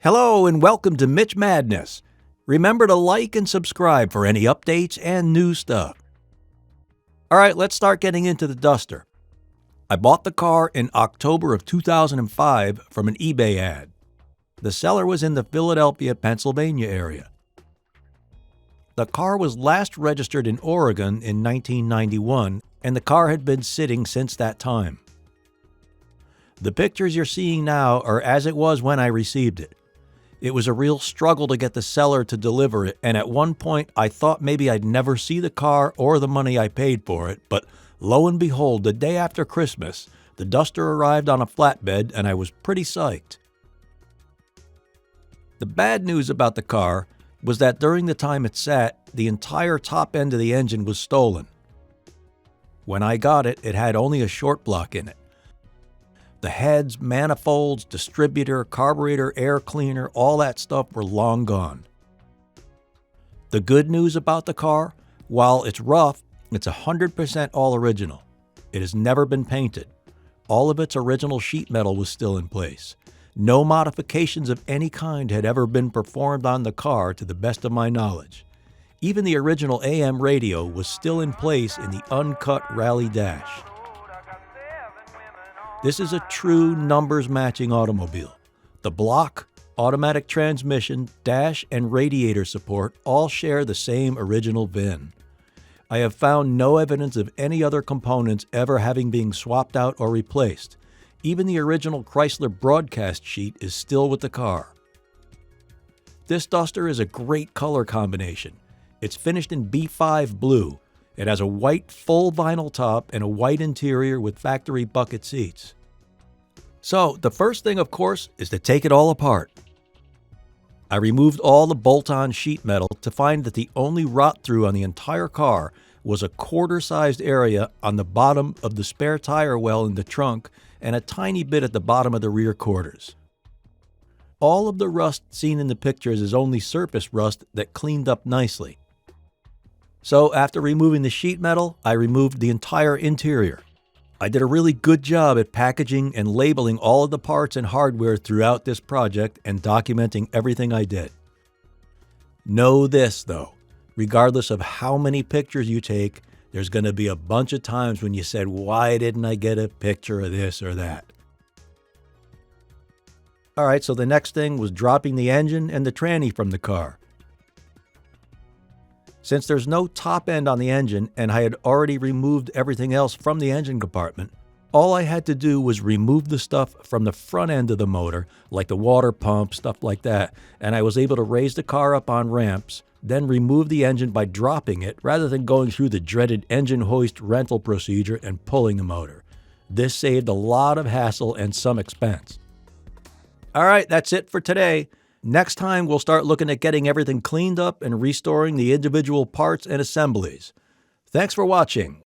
Hello and welcome to Mitch Madness. Remember to like and subscribe for any updates and new stuff. All right, let's start getting into the Duster. I bought the car in October of 2005 from an eBay ad. The seller was in the Philadelphia, Pennsylvania area. The car was last registered in Oregon in 1991, and the car had been sitting since that time. The pictures you're seeing now are as it was when I received it. It was a real struggle to get the seller to deliver it, and at one point I thought maybe I'd never see the car or the money I paid for it, but lo and behold, the day after Christmas, the Duster arrived on a flatbed and I was pretty psyched. The bad news about the car was that during the time it sat, the entire top end of the engine was stolen. When I got it, it had only a short block in it. The heads, manifolds, distributor, carburetor, air cleaner, all that stuff were long gone. The good news about the car, while it's rough, it's 100% all original. It has never been painted. All of its original sheet metal was still in place. No modifications of any kind had ever been performed on the car to the best of my knowledge. Even the original AM radio was still in place in the uncut rally dash. This is a true numbers-matching automobile. The block, automatic transmission, dash, and radiator support all share the same original VIN. I have found no evidence of any other components ever having been swapped out or replaced. Even the original Chrysler broadcast sheet is still with the car. This Duster is a great color combination. It's finished in B5 blue. It has a white full vinyl top and a white interior with factory bucket seats. So, the first thing, of course, is to take it all apart. I removed all the bolt-on sheet metal to find that the only rot-through on the entire car was a quarter-sized area on the bottom of the spare tire well in the trunk and a tiny bit at the bottom of the rear quarters. All of the rust seen in the pictures is only surface rust that cleaned up nicely. So after removing the sheet metal, I removed the entire interior. I did a really good job at packaging and labeling all of the parts and hardware throughout this project and documenting everything I did. Know this, though, regardless of how many pictures you take, there's going to be a bunch of times when you said, why didn't I get a picture of this or that? All right, so the next thing was dropping the engine and the tranny from the car. Since there's no top end on the engine and I had already removed everything else from the engine compartment, all I had to do was remove the stuff from the front end of the motor, like the water pump, stuff like that, and I was able to raise the car up on ramps, then remove the engine by dropping it rather than going through the dreaded engine hoist rental procedure and pulling the motor. This saved a lot of hassle and some expense. All right, that's it for today. Next time, we'll start looking at getting everything cleaned up and restoring the individual parts and assemblies. Thanks for watching.